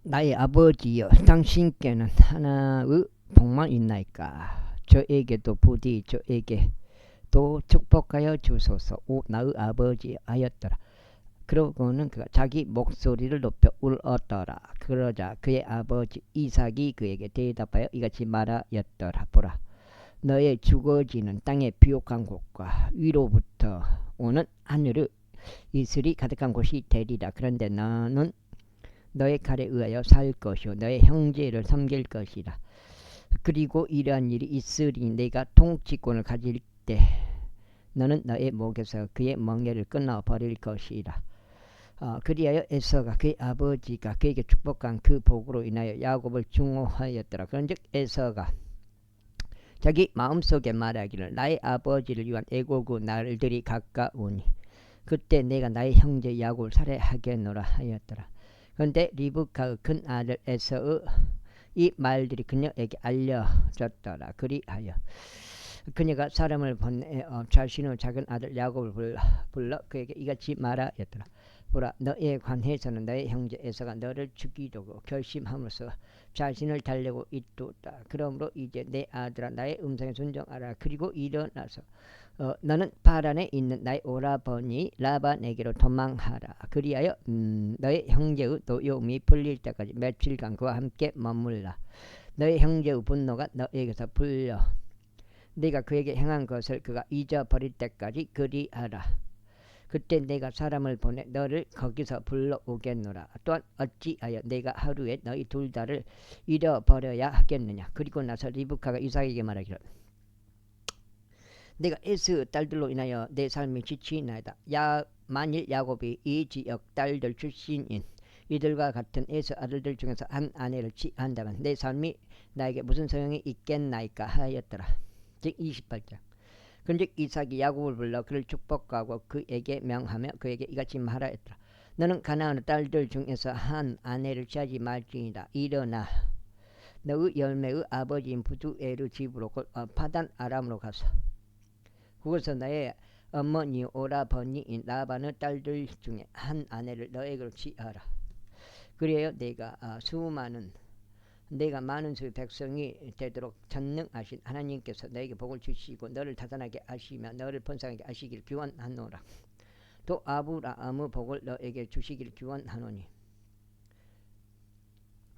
나의 아버지여, 당신께는 하나의 복만 있나이까. 저에게도 부디 저에게도 축복하여 주소서. 오 나의 아버지 하였더라. 그러고는 그가 자기 목소리를 높여 울었더라. 그러자 그의 아버지 이삭이 그에게 대답하여 이같이 말하였더라. 보라, 너의 주거지는 땅의 비옥한 곳과 위로부터 오는 하늘의 이슬이 가득한 곳이 되리라. 그런데 너는 너의 칼에 의하여 살 것이요 너의 형제를 섬길 것이라. 그리고 이러한 일이 있으리 내가 통치권을 가질 때 너는 너의 목에서 그의 멍에를 끊어버릴 것이라. 그리하여 에서가 그의 아버지가 그에게 축복한 그 복으로 인하여 야곱을 증오하였더라. 그런즉 에서가 자기 마음속에 말하기를 나의 아버지를 위한 애곡의 날들이 가까우니 그때 내가 나의 형제 야곱을 살해하겠노라 하였더라. 그런데 리브카의 큰 아들 에서의 이 말들이 그녀에게 알려졌더라. 그리하여 그녀가 사람을 보내 자신의 작은 아들 야곱을 불러 그에게 이같이 말하였더라. 보라, 너에 관해서는 너의 형제 에서가 너를 죽이려고 결심함으로써 자신을 달래고 있도다. 그러므로 이제 내 아들아 나의 음성에 순종하라. 그리고 일어나서 너는 파란에 있는 나의 오라버니 라반에게로 도망하라. 그리하여 너의 형제의 노여움이 풀릴 때까지 며칠간 그와 함께 머물라. 너의 형제의 분노가 너에게서 풀려 네가 그에게 행한 것을 그가 잊어버릴 때까지 그리하라. 그때 내가 사람을 보내 너를 거기서 불러오겠노라. 또한 어찌하여 내가 하루에 너희 둘 다를 잃어버려야 하겠느냐. 그리고 나서 리브카가 이삭에게 말하기를 내가 에스의 딸들로 인하여 내 삶이 지치나이다. 만일 야곱이 이 지역 딸들 출신인 이들과 같은 에스 아들들 중에서 한 아내를 취한다면 내 삶이 나에게 무슨 소용이 있겠나이까 하였더라. 즉 28장. 그런즉 이삭이 야곱을 불러 그를 축복하고 그에게 명하며 그에게 이같이 말하였더라. 너는 가나안의 딸들 중에서 한 아내를 취하지 말지니라. 일어나 너의 열매의 아버지인 부두엘의 집으로 곧 파단 아람으로 가서 그곳에서 너의 어머니 오라버니인 라반의 딸들 중에 한 아내를 너에게로 취하라. 그래야 내가 많은 수의 백성이 되도록 전능하신 하나님께서 너에게 복을 주시고 너를 다산하게 하시며 너를 번성하게 하시길 기원하노라. 또 아브라함의 복을 너에게 주시길 기원하노니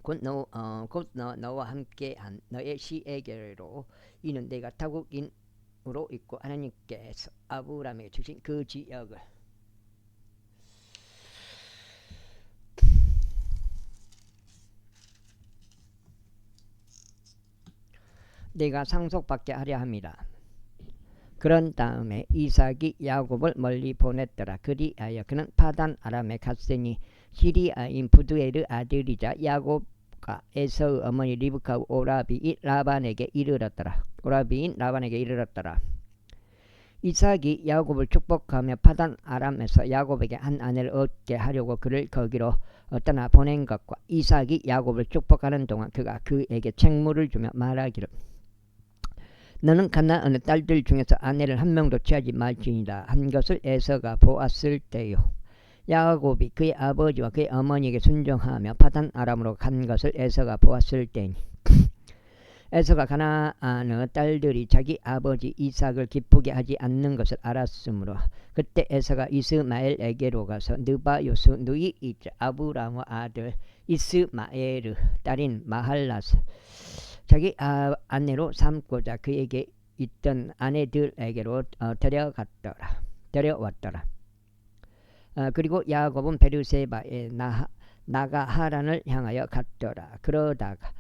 곧 너와 함께한 너의 시에게로 이는 내가 타국인으로 있고 하나님께서 아브라함에게 주신 그 지역을 내가 상속받게 하려 함이라. 그런 다음에 이삭이 야곱을 멀리 보냈더라. 그리하여 그는 파단 아람에 갔으니 시리아인 부두엘의 아들이자 야곱과 에서의 어머니 리브카 오라비인 라반에게 이르렀더라. 이삭이 야곱을 축복하며 파단 아람에서 야곱에게 한 아내를 얻게 하려고 그를 거기로 떠나 보낸 것과 이삭이 야곱을 축복하는 동안 그가 그에게 책무를 주며 말하기를 너는 가나안의 딸들 중에서 아내를 한 명도 취하지 말지니라 한 것을 에서가 보았을 때요. 야곱이 그의 아버지와 그의 어머니에게 순종하며 파단 아람으로 간 것을 에서가 보았을 때니 에서가 가나안의 딸들이 자기 아버지 이삭을 기쁘게 하지 않는 것을 알았으므로 그때 에서가 이스마엘에게로 가서 느바요스 누이이자 아브라함의 아들 이스마엘의 딸인 마할라스 자기 아내로 삼고자 그에게 있던 아내들에게로 데려왔더라. 그리고 야곱은 베르세바에 나가하란을 향하여 갔더라. 그러다가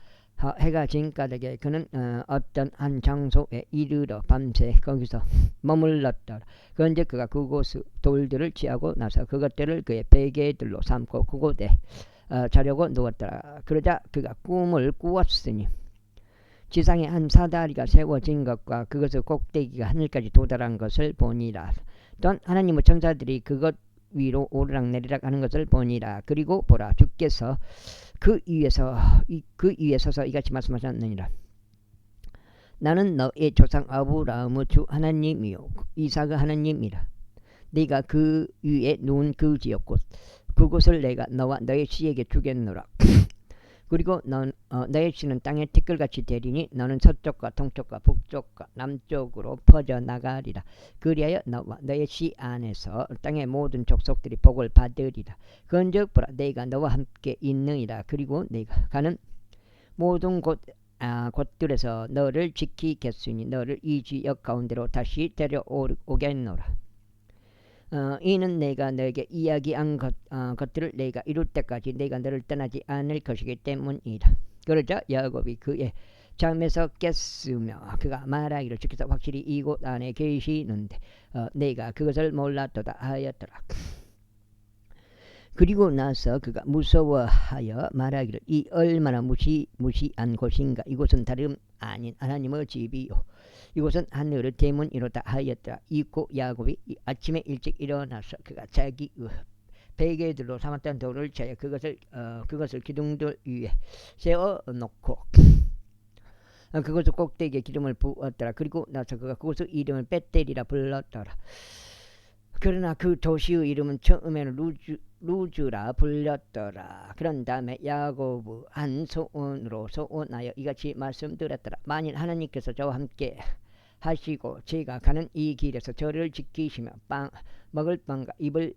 해가 진까닭에 그는 어떤 한 장소에 이르러 밤새 거기서 머물렀더라. 그런데 그가 그곳의 돌들을 취하고 나서 그것들을 그의 베개들로 삼고 그곳에 자려고 누웠더라. 그러자 그가 꿈을 꾸었으니 지상에 한 사다리가 세워진 것과 그것의 꼭대기가 하늘까지 도달한 것을 보니라. 또한 하나님의 천사들이 그것 위로 오르락내리락 하는 것을 보니라. 그리고 보라, 주께서 그 위에 서서 이같이 말씀하셨느니라. 나는 너의 조상 아브라함의 주 하나님이요 이삭의 하나님이라. 네가 그 위에 누운 그 지역 곳 그곳을 내가 너와 너의 씨에게 주겠노라. 그리고 너의 씨는 땅에 티끌같이 되리니 너는 서쪽과 동쪽과 북쪽과 남쪽으로 퍼져나가리라. 그리하여 너와 너의 씨 안에서 땅의 모든 족속들이 복을 받으리라. 그런즉 보라 내가 너와 함께 있느니라. 그리고 내가 가는 모든 곳들에서 너를 지키겠으니 너를 이 지역 가운데로 다시 데려오겠노라. 이는 내가 너에게 이야기한 것들을 내가 이룰 때까지 내가 너를 떠나지 않을 것이기 때문이다. 그러자 야곱이 그의 잠에서 깼으며 그가 말하기를 주께서 확실히 이곳 안에 계시는데 내가 그것을 몰랐도다 하였더라. 그리고 나서 그가 무서워하여 말하기를 이 얼마나 무시한 곳인가. 이곳은 다름 아닌 하나님의 집이요 이곳은 하늘의 대문이로다 하였더라. 이고 야곱이 아침에 일찍 일어나서 그가 자기 베개들로 삼았던 돌을 쳐야 그것을 기둥들 위에 세워놓고 그것을 꼭대기에 기름을 부었더라. 그리고 나서 그가 그곳의 이름을 벳델이라 불렀더라. 그러나 그 도시의 이름은 처음에는 루즈라 불렸더라. 그런 다음에 야곱의 한 소원으로 소원하여 이같이 말씀드렸더라. 만일 하나님께서 저와 함께 하시고 제가 가는 이 길에서 저를 지키시며 먹을 빵과 입을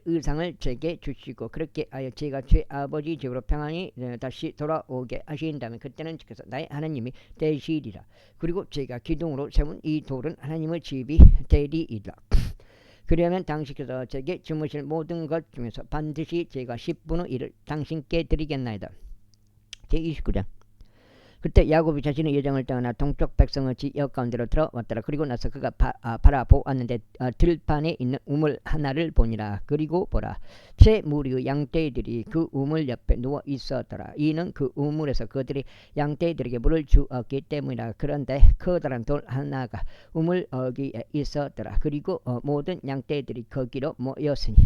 의상을 제게 주시고 그렇게 하여 제가 제 아버지 집으로 평안히 다시 돌아오게 하신다면 그때는 주께서 나의 하나님이 되시리라. 그리고 제가 기둥으로 세운 이 돌은 하나님의 집이 되리이다. 그러면 당신께서 제게 주무실 모든 것 중에서 반드시 제가 10분의 1을 당신께 드리겠나이다. 제29장. 그때 야곱이 자신의 여정을 떠나 동쪽 백성의 지역 가운데로 들어왔더라. 그리고 나서 그가 바라보았는데 들판에 있는 우물 하나를 보니라. 그리고 보라 새 무리의 양떼들이 그 우물 옆에 누워 있었더라. 이는 그 우물에서 그들이 양떼들에게 물을 주었기 때문이라. 그런데 커다란 돌 하나가 우물 어귀에 있었더라. 그리고 모든 양떼들이 거기로 모였으니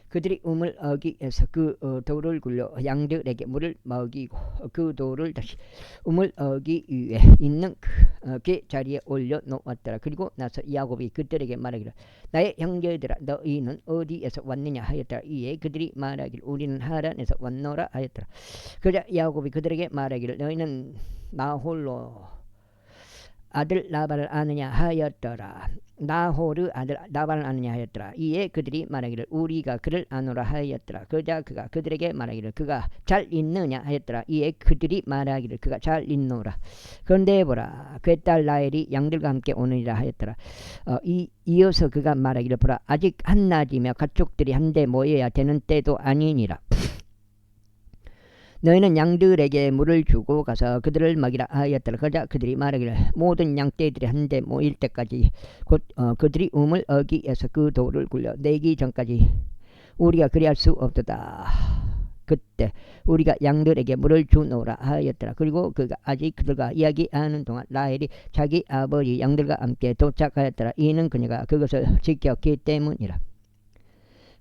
그들이 우물 어귀에서 그 돌을 굴려 양들에게 물을 먹이고 그 돌을 다시 우물 어귀 위에 있는 그 자리에 올려 놓았더라. 그리고 나서 야곱이 그들에게 말하기를 나의 형제들아 너희는 어디에서 왔느냐 하였더라. 이에 그들이 말하기를 우리는 하란에서 왔노라 하였더라. 그러자 야곱이 그들에게 말하기를 너희는 나홀로 아들 라반을 아느냐 하였더라. 나홀의 아들 라반을 아느냐 하였더라. 이에 그들이 말하기를 우리가 그를 아노라 하였더라. 그러자 그가 그들에게 말하기를 그가 잘 있느냐 하였더라. 이에 그들이 말하기를 그가 잘 있노라. 그런데 보라 그 딸 라헬이 양들과 함께 오느니라 하였더라. 이어서 그가 말하기를 보라 아직 한낮이며 가축들이 한데 모여야 되는 때도 아니니라. 너희는 양들에게 물을 주고 가서 그들을 먹이라 하였더라. 그러자 그들이 말하기를 모든 양떼들이 한데 모일 때까지 곧 그들이 우물 어귀에서 그 돌을 굴려 내기 전까지 우리가 그리할 수 없도다. 그때 우리가 양들에게 물을 주노라 하였더라. 그리고 그가 아직 그들과 이야기하는 동안 라헬이 자기 아버지 양들과 함께 도착하였더라. 이는 그녀가 그것을 지켰기 때문이라.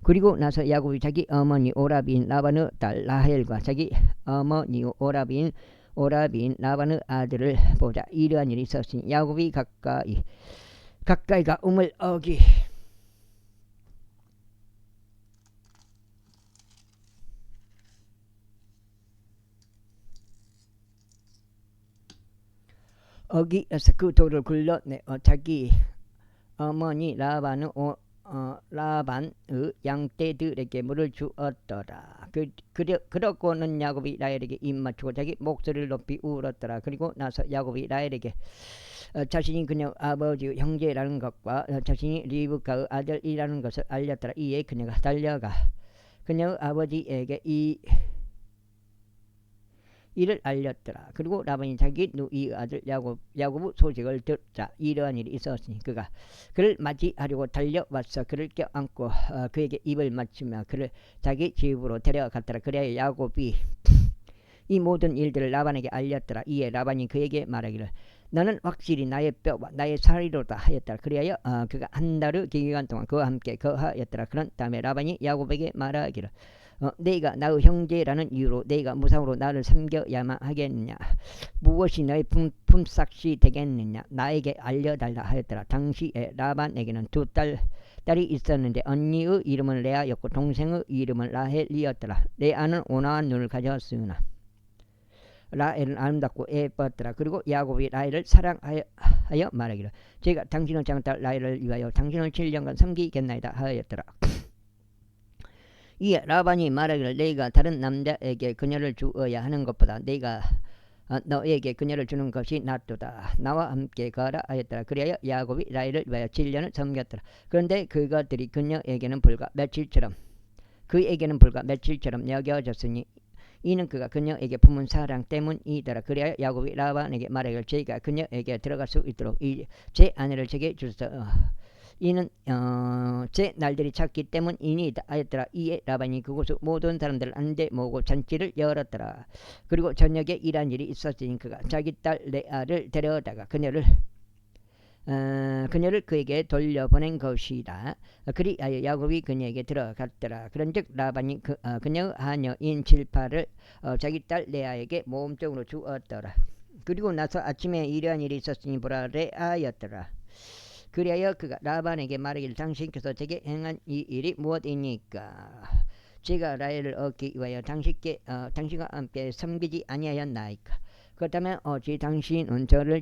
그리고 나서 야곱이 자기 어머니 오라비인 라반의 딸 라헬과 자기 어머니 오라비인 라반의 아들을 보자. 이러한 일이 있었으니 야곱이 가까이가 우물 어귀에서 그 돌을 굴러내 자기 어머니 라반의 양떼들에게 물을 주었더라. 그러고는 야곱이 라헬에게 입맞추고 자기 목소리를 높이 울었더라. 그리고 나서 야곱이 라헬에게 자신이 그녀 아버지의 형제라는 것과 자신이 리브카의 아들이라는 것을 알렸더라. 이에 그녀가 달려가 그녀의 아버지에게 이를 알렸더라. 그리고 라반이 자기 누이의 아들 야곱의 소식을 듣자 이러한 일이 있었으니 그가 그를 맞이하려고 달려와서 그를 껴안고 그에게 입을 맞추며 그를 자기 집으로 데려갔더라. 그래야 야곱이 이 모든 일들을 라반에게 알렸더라. 이에 라반이 그에게 말하기를 너는 확실히 나의 뼈와 나의 살이로다 하였더라. 그리하여 그가 한 달의 기간 동안 그와 함께 거하였더라. 그런 다음에 라반이 야곱에게 말하기를 네가 나의 형제라는 이유로 네가 무상으로 나를 섬겨야만 하겠느냐. 무엇이 너의 품삯이 되겠느냐. 나에게 알려달라 하였더라. 당시에 라반에게는 두 딸 딸이 있었는데 언니의 이름은 레아였고 동생의 이름은 라헬이었더라. 레아는 온화한 눈을 가졌으나 라헬은 아름답고 예뻤더라. 그리고 야곱이 라헬을 사랑하여 말하기를 제가 당신의 장딸 라헬을 위하여 당신을 7년간 섬기겠나이다 하였더라. 이에 라반이 말하기를 내가 다른 남자에게 그녀를 주어야 하는 것보다 내가 너에게 그녀를 주는 것이 낫도다. 나와 함께 가라 하였더라. 그리하여 야곱이 라헬을 위하여 7년을 섬겼더라. 그런데 그것들이 그에게는 불과 며칠처럼 여겨졌으니 이는 그가 그녀에게 품은 사랑 때문이더라. 그리하여 야곱이 라반에게 말하기를 제가 그녀에게 들어갈 수 있도록 제 아내를 제게 주소서. 이는 제 날들이 찼기 때문이니이다 하였더라. 이에 라반이 그곳의 모든 사람들을 안대 모으고 잔치를 열었더라. 그리고 저녁에 이러한 일이 있었으니 그가 자기 딸 레아를 데려다가 그녀를 그에게 돌려보낸 것이다. 그리하여 야곱이 그녀에게 들어갔더라. 그런즉 라반이 그녀의 하녀인 질파를 자기 딸 레아에게 모험적으로 주었더라. 그리고 나서 아침에 이러한 일이 있었으니 보라 레아였더라. 그리하여 그가 라반에게 말하기를 당신께서 제게 행한 이 일이 무엇이니까? 제가 라헬을 얻기 위하여 당신과 함께 섬기지 아니하였나이까? 그렇다면 어찌 당신은 저를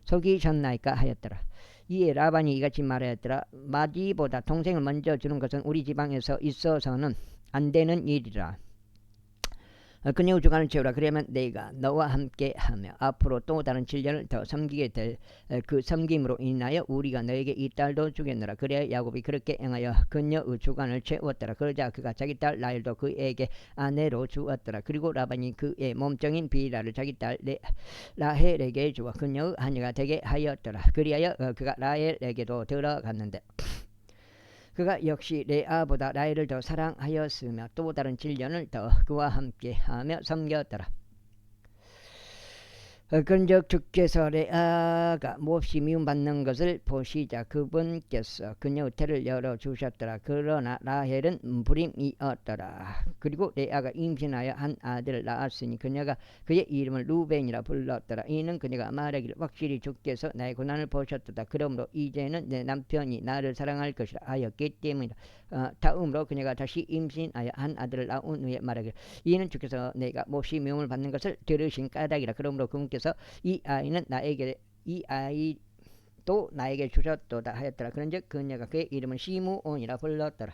속이셨나이까 하였더라. 이에 라반이 이같이 말하였더라. 마디보다 동생을 먼저 주는 것은 우리 지방에서 있어서는 안 되는 일이라. 그녀의 주관을 채우라. 그러면 내가 너와 함께 하며 앞으로 또 다른 7년을 더 섬기게 될 그 섬김으로 인하여 우리가 너에게 이 딸도 주겠노라. 그래야 야곱이 그렇게 행하여 그녀의 주관을 채웠더라. 그러자 그가 자기 딸 라헬도 그에게 아내로 주었더라. 그리고 라반이 그의 몸종인 비라를 자기 딸 라헬에게 주어 그녀의 하녀가 되게 하였더라. 그리하여 그가 라헬에게도 들어갔는데 그가 역시 레아보다 라헬을 더 사랑하였으며 또 다른 7년을 더 그와 함께 하며 섬겼더라. 그런즉 주께서 레아가 몹시 미움받는 것을 보시자 그분께서 그녀의 태를 열어주셨더라. 그러나 라헬은 불임이었더라. 그리고 레아가 임신하여 한 아들을 낳았으니 그녀가 그의 이름을 루벤이라 불렀더라. 이는 그녀가 말하기를 확실히 주께서 나의 고난을 보셨도다. 그러므로 이제는 내 남편이 나를 사랑할 것이라 하였기 때문이다. 다음으로 그녀가 다시 임신하여 한 아들을 낳은 후에 말하기를 이는 주께서 내가 몹시 미움을 받는 것을 들으신 까닭이라. 그러므로 그분께서 이 아이도 나에게 주셨도다 하였더라. 그런즉 그녀가 그의 이름은 시므온이라 불렀더라.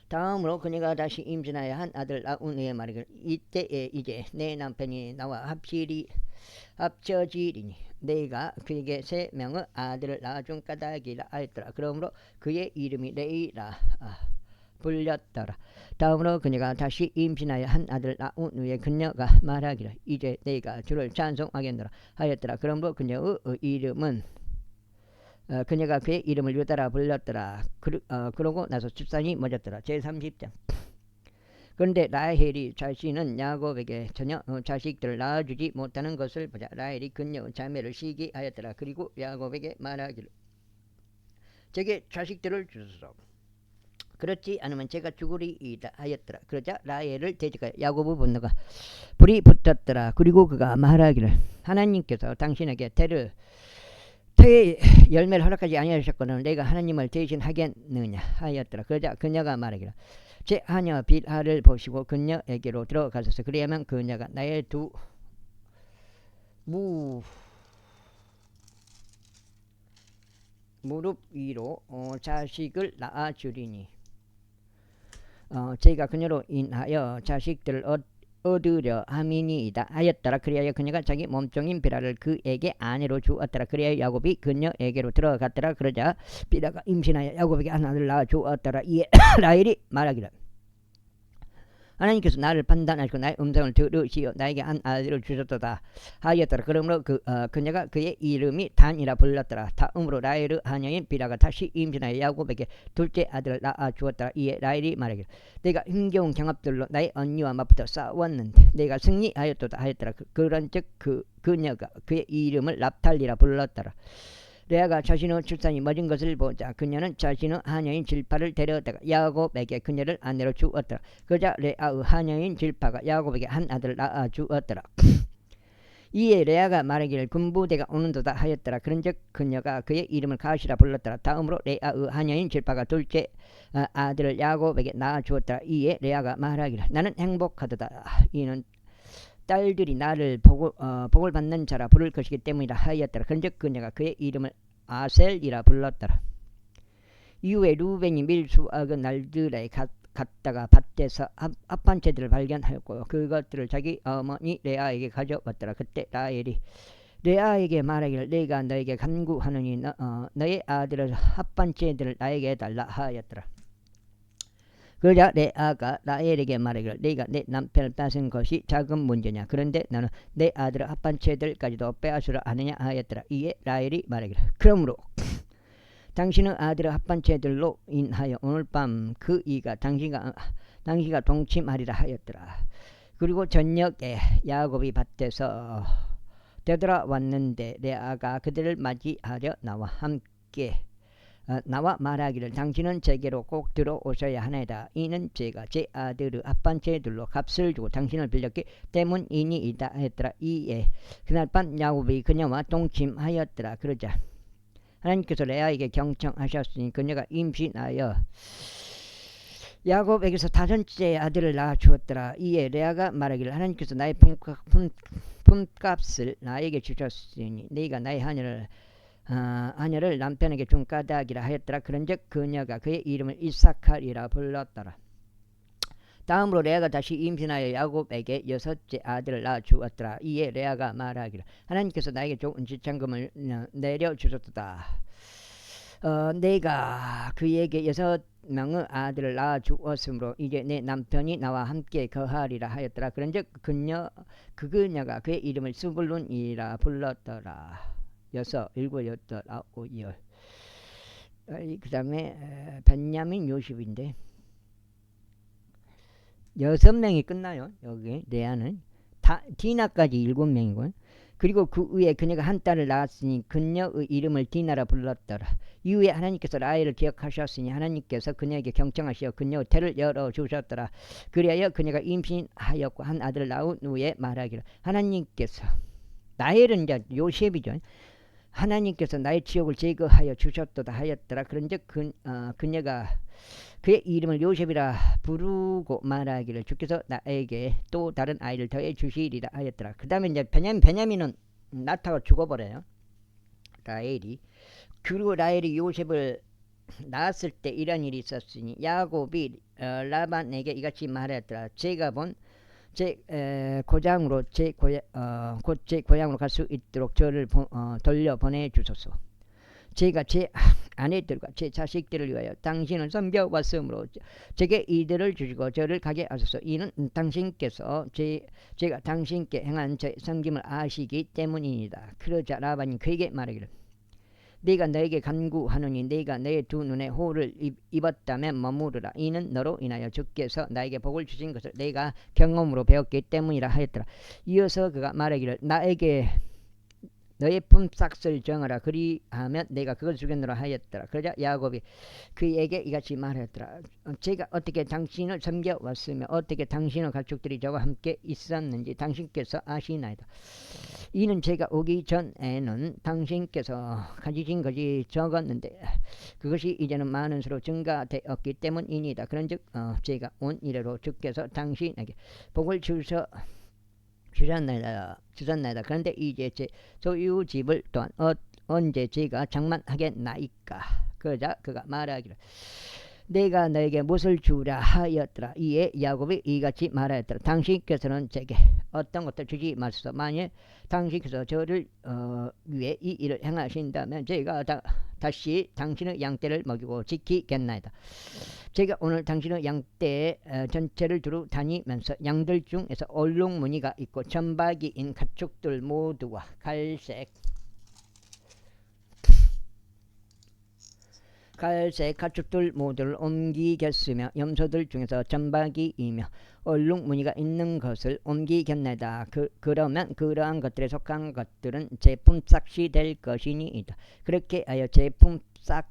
다음으로 그녀가 다시 임신하여 한 아들을 낳은 후에 말하기를 이때에 이제 내 남편이 나와 합쳐지리니 내가 그에게 3명의 아들을 낳아준 까닭이라 하였더라. 그러므로 그의 이름이 레이라 불렸더라. 다음으로 그녀가 다시 임신하여 한 아들을 낳은 후에 그녀가 말하기를 이제 내가 주를 찬송하겠노라 하였더라. 그러므로 그녀가 그의 이름을 유다라 불렀더라. 그러고 나서 출산이 멎었더라. 제30장. 그런데 라헬이 자신은 야곱에게 전혀 자식들을 낳아주지 못하는 것을 보자 라헬이 그녀의 자매를 시기하였더라. 그리고 야곱에게 말하기를 제게 자식들을 주소서. 그렇지 않으면 제가 죽으리이다 하였더라. 그러자 라헬을 대적하여 야곱의 분노가 불이 붙었더라. 그리고 그가 말하기를 하나님께서 당신에게 태의 열매를 허락하지 아니하셨거늘 내가 하나님을 대신하겠느냐 하였더라. 그러자 그녀가 말하기를 제 하녀 빌하를 보시고 그녀에게로 들어가소서. 그리하면 그녀가 나의 두 무릎 위로 자식을 낳아주리니 제가 그녀로 인하여 자식들을 얻으려 함이니이다 하였더라. 그리하여 그녀가 자기 몸종인 비라를 그에게 아내로 주었더라. 그리하여 야곱이 그녀에게로 들어갔더라. 그러자 비라가 임신하여 야곱에게 한 아들을 낳아 주었더라. 이에 라헬이 말하기를 하나님께서 나를 판단하시고 나의 음성을 들으시어 나에게 한 아들을 주셨도다 하였더라. 그러므로 그녀가 그의 이름이 단이라 불렀더라. 다음으로 라헬의 하녀인 비라가 다시 임신하여 야곱에게 둘째 아들을 낳아 주었더라. 이에 라헬이 말하기를 내가 힘겨운 경합들로 나의 언니와 맞붙어 싸웠는데 내가 승리하였도다 하였더라. 그런즉 그녀가 그의 이름을 납탈리라 불렀더라. 레아가 자신의 출산이 멎은 것을 보자 그녀는 자신의 하녀인 질파를 데려다가 야곱에게 그녀를 아내로 주었더라. 그러자 레아의 하녀인 질파가 야곱에게 한 아들을 낳아 주었더라. 이에 레아가 말하기를 군부대가 오는도다 하였더라. 그런즉 그녀가 그의 이름을 가시라 불렀더라. 다음으로 레아의 하녀인 질파가 둘째 아들을 야곱에게 낳아 주었더라. 이에 레아가 말하기를 나는 행복하도다. 이는 딸들이 나를 복을 받는 자라 부를 것이기 때문이라 하였더라. 그런즉 그녀가 그의 이름을 아셀이라 불렀더라. 이후에 루벤이 밀수하던 날들에 갔다가 밭에서 합판체들을 발견하였고 그것들을 자기 어머니 레아에게 가져왔더라. 그때 라헬이 레아에게 말하기를 내가 너에게 간구하느니 너의 아들의 합판체들을 나에게 해달라 하였더라. 그러자 레아가 라헬에게 말하기를 네가 내 남편을 뺏은 것이 작은 문제냐. 그런데 나는 내 아들의 합판체들까지도 빼앗으려 하느냐 하였더라. 이에 라헬이 말하기를 그러므로 당신의 아들의 합판체들로 인하여 오늘 밤 그 이가 당신과 동침하리라 하였더라. 그리고 저녁에 야곱이 밭에서 되돌아왔는데 레아가 그들을 맞이하려 나와 말하기를 당신은 제게로 꼭 들어오셔야 하나이다. 이는 제가 제 아들의 합판체들로 값을 주고 당신을 빌렸기 때문이니이다 했더라. 이에 그날 밤 야곱이 그녀와 동침하였더라. 그러자 하나님께서 레아에게 경청하셨으니 그녀가 임신하여 야곱에게서 다섯째 아들을 낳아 주었더라. 이에 레아가 말하기를 하나님께서 나의 품값을 나에게 주셨으니 네가 나의 하녀를 남편에게 준 까닭이라 하였더라. 그런즉 그녀가 그의 이름을 이삭하리라 불렀더라. 다음으로 레아가 다시 임신하여 야곱에게 여섯째 아들을 낳아 주었더라. 이에 레아가 말하기를 하나님께서 나에게 좋은 지참금을 내려주셨도다. 내가 그에게 6명의 아들을 낳아 주었으므로 이제 내 남편이 나와 함께 거하리라 하였더라. 그런즉 그녀가 그의 이름을 스불룬이라 불렀더라. 6, 7, 8, 9, 10. 그 다음에 벤야민 요셉인데 6명이 끝나요. 여기 레아는 디나까지 7명이고요. 그리고 그 후에 그녀가 한 딸을 낳았으니 그녀의 이름을 디나라 불렀더라. 이후에 하나님께서 라헬을 기억하셨으니 하나님께서 그녀에게 경청하시어 그녀의 태를 열어주셨더라. 그리하여 그녀가 임신하였고 한 아들을 낳은 후에 말하기를 하나님께서 라헬은 이제 요셉이죠. 하나님께서 나의 지옥을 제거하여 주셨도다 하였더라. 그런즉 그녀가 그의 이름을 요셉이라 부르고 말하기를 주께서 나에게 또 다른 아이를 더해 주시리라 하였더라. 그 다음에 이제 베냐민은 나타가 죽어버려요. 라헬이. 그리고 라헬이 요셉을 낳았을 때 이런 일이 있었으니 야곱이 라반에게 이같이 말하였더라. 제가 본 제 고장으로 곧 제 고향으로 갈 수 있도록 저를 돌려 보내주소서. 제가 제 아내들과 제 자식들을 위하여 당신을 섬겨왔으므로 제게 이들을 주시고 저를 가게 하소서. 이는 당신께서 제가 당신께 행한 제 섬김을 아시기 때문입니다. 그러자 라반이 그에게 말하기를 네가 너에게 간구하노니 네가 너의 두 눈에 호를 입었다면 머무르라. 이는 너로 인하여 주께서 나에게 복을 주신 것을 내가 경험으로 배웠기 때문이라 하였더라. 이어서 그가 말하기를 나에게 너의 품삯을 정하라. 그리하면 내가 그걸 주겠노라 하였더라. 그러자 야곱이 그에게 이같이 말하였더라. 제가 어떻게 당신을 섬겨왔으며 어떻게 당신의 가축들이 저와 함께 있었는지 당신께서 아시나이다. 이는 제가 오기 전에는 당신께서 가지신 것이 적었는데 그것이 이제는 많은 수로 증가되었기 때문이니다. 그런즉 제가 온 이래로 주께서 당신에게 복을 주셨나이다. 그런데 이제 제 소유집을 또한 언제 제가 장만하겠나이까. 그러자 그가 말하기를 내가 너에게 무엇을 주라 하였더라. 이에 야곱이 이같이 말하였더라. 당신께서는 제게 어떤 것도 주지 마소서. 만일 당신께서 저를 위해 이 일을 행하신다면 제가 다시 당신의 양떼를 먹이고 지키겠나이다. 제가 오늘 당신의 양떼 전체를 두루 다니면서 양들 중에서 얼룩무늬가 있고 점박이인 가축들 모두와 갈색 가축들 모두를 옮기겠으며 염소들 중에서 점박이이며 얼룩무늬가 있는 것을 옮기겠나이다. 그러면 그러한 것들에 속한 것들은 제 품삯이 될 것이니이다. 그렇게 하여 제 품삯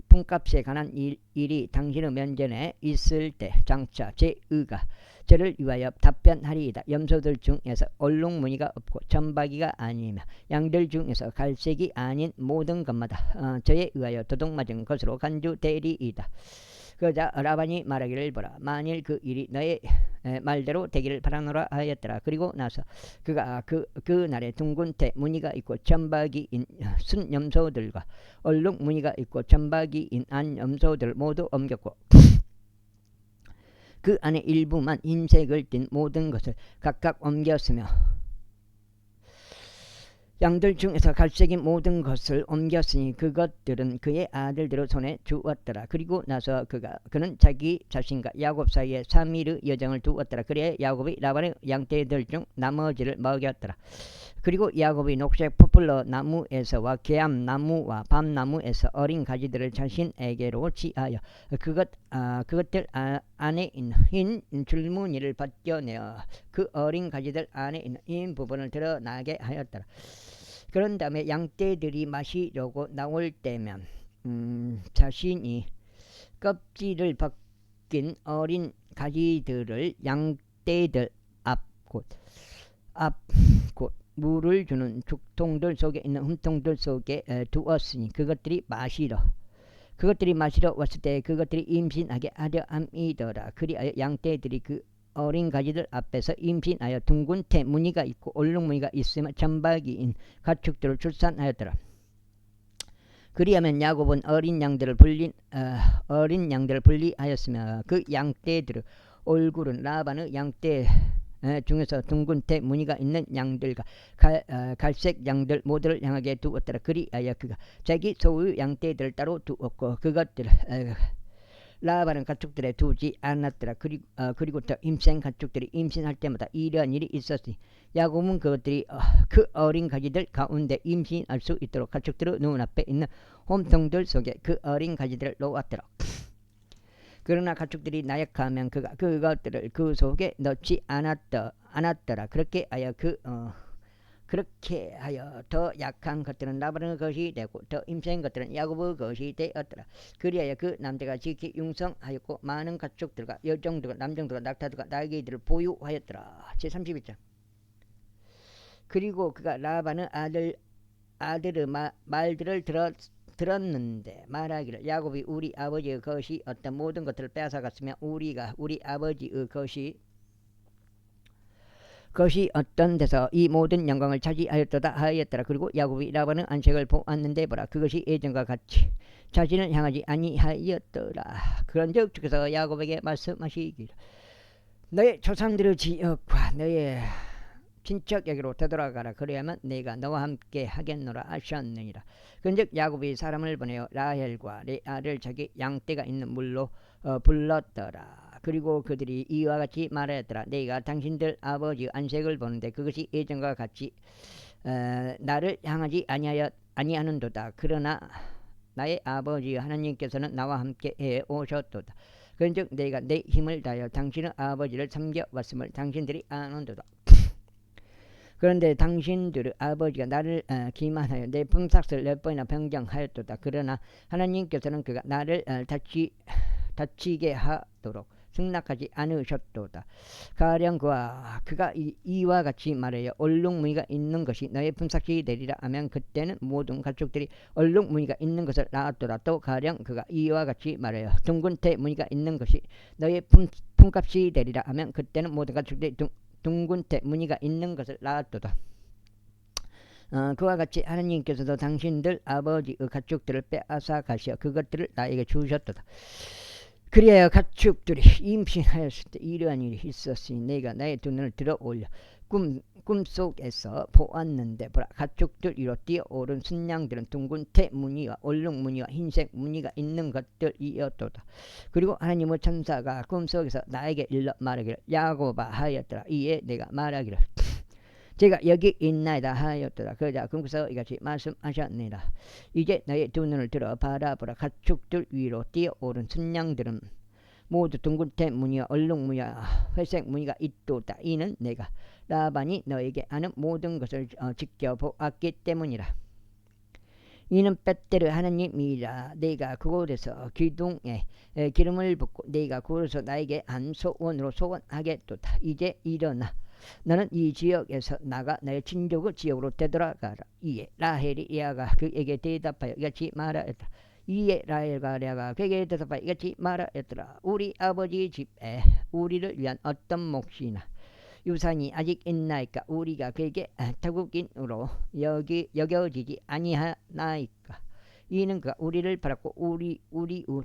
품값에 관한 일이 당신의 면전에 있을 때 장차 제의가 저를 위하여 답변하리이다. 염소들 중에서 얼룩무늬가 없고 점박이가 아니며 양들 중에서 갈색이 아닌 모든 것마다 저에 의하여 도둑맞은 것으로 간주되리이다. 그러자 라반이 말하기를 보라. 만일 그 일이 너의 말대로 되기를 바라노라 하였더라. 그리고 나서 그가 그 날에 둥근 태 무늬가 있고 점박이인 순 염소들과 얼룩 무늬가 있고 점박이인 안 염소들 모두 옮겼고 그 안에 일부만 흰색을 띤 모든 것을 각각 옮겼으며 양들 중에서 갈색인 모든 것을 옮겼으니 그것들은 그의 아들들의 손에 주었더라. 그리고 나서 그는 자기 자신과 야곱 사이에 3일의 여정을 두었더라. 그래 야곱이 라반의 양떼들 중 나머지를 먹였더라. 그리고 야곱이 녹색 포플러 나무에서와 계암 나무와 밤나무에서 어린 가지들을 자신에게로 취하여 그것들 안에 있는 흰 줄무늬를 벗겨내어 그 어린 가지들 안에 있는 흰 부분을 드러나게 하였더라. 그런 다음에 양떼들이 마시려고 나올 때면 자신이 껍질을 벗긴 어린 가지들을 양떼들 앞 곧 물을 주는 죽통들 속에 있는 흠통들 속에 두었으니 그것들이 마시러 왔을 때 그것들이 임신하게 하려 함이더라. 그리하여 양떼들이 그 어린 가지들 앞에서 임신하여 둥근 태 무늬가 있고 얼룩무늬가 있으며 점박이인 가축들을 출산하였더라. 그리하면 야곱은 어린 양들을 분리하였으며 그 양떼들의 얼굴은 라반의 양떼 중에서 둥근 태 무늬가 있는 양들과 갈색 양들 모두를 향하게 두었더라. 그리하여 그가 자기 소유의 양떼들을 따로 두었고 그것들을 라반은 가축들에 두지 않았더라. 그리고 또 임생 가축들이 임신할 때마다 이러한 일이 있었으니 야곱은 그것들이 그 어린 가지들 가운데 임신할 수 있도록 가축들의 눈앞에 있는 홈통들 속에 그 어린 가지들을 놓았더라. 그러나 가축들이 나약하면 그가 그것들을 그 속에 넣지 않았더라. 그렇게 하여 더 약한 것들은 라반의 것이 되고 더 임센 것들은 야곱의 것이 되었더라. 그리하여 그 남자가 지키 융성하였고 많은 가축들과 여종들과 남종들과 낙타들과 나귀들을 보유하였더라. 제31장. 그리고 그가 라반의 아들의 말들을 들었는데 말하기를 야곱이 우리 아버지의 것이 어떤 모든 것들을 빼앗아갔으며 우리가 우리 아버지의 것이 어떤 데서 이 모든 영광을 차지하였도다 하였더라. 그리고 야곱이 라반의 안색을 보았는데 보라 그것이 예전과 같이 자신을 향하지 아니하였더라. 그런즉 주께서 야곱에게 말씀하시기를 너의 조상들의 지역과 너의 친척에게로 되돌아가라. 그래야만 내가 너와 함께 하겠노라 하셨느니라. 그런즉 야곱이 사람을 보내어 라헬과 레아를 자기 양떼가 있는 물로 불렀더라. 그리고 그들이 이와 같이 말하였더라. 내가 당신들 아버지 안색을 보는데 그것이 예전과 같이 나를 향하지 아니하는도다. 그러나 나의 아버지 하나님께서는 나와 함께 해 오셨도다. 그런즉 내가 내 힘을 다하여 당신의 아버지를 섬겨왔음을 당신들이 아는도다. 그런데 당신들의 아버지가 나를 기만하여 내 품삯을 10번이나 변경하였도다. 그러나 하나님께서는 그가 나를 다치게 하도록 승낙하지 않으셨도다. 가령 그가 이와 같이 말하여 얼룩무늬가 있는 것이 너의 품삯이 되리라 하면 그때는 모든 가축들이 얼룩무늬가 있는 것을 낳았도다. 또 가령 그가 이와 같이 말하여 둥근 태 무늬가 있는 것이 너의 품값이 되리라 하면 그때는 모든 가축들이 둥근 태 무늬가 있는 것을 낳았도다. 그와 같이 하나님께서도 당신들 아버지의 가축들을 빼앗아 가시어 그것들을 나에게 주셨도다. 그리하여 가축들이 임신하였을 때 이러한 일이 있었으니 내가 나의 두 눈을 들어 올려 꿈속에서 보았는데 보라 가축들 위로 뛰어오른 순양들은 둥근 태 무늬와 얼룩 무늬와 흰색 무늬가 있는 것들이었도다. 그리고 하나님의 천사가 꿈속에서 나에게 일러 말하기를 야곱아 하였더라. 이에 내가 말하기를 제가 여기 있나이다 하였더라. 그러자 꿈에서 이같이 말씀하셨느니라. 이제 너의 두 눈을 들어 바라보라. 가축들 위로 뛰어오른 순양들은 모두 둥근 태 무늬와 얼룩 무늬와 회색 무늬가 있도다. 이는 내가 라반이 너에게 하는 모든 것을 지켜보았기 때문이라. 이는 빼때려 하나님이라. 내가 그곳에서 기둥에 기름을 붓고 내가 그곳에서 나에게 한 소원으로 소원하겠도다. 이제 일어나 너는 이 지역에서 나가 내 친족의 지역으로 되돌아가라. 이에 라헬이 레아가 그에게 대답하여 이같이 말하였다. 이에 라헬과 레아가 그에게 대답하여 이같이 말하였더라. 우리 아버지 집에 우리를 위한 어떤 몫이나 유산이 아직 있나이까. 우리가 그에게 타국인으로 여겨지지 아니하나이까. 이는 그가 우리를 팔았고 우리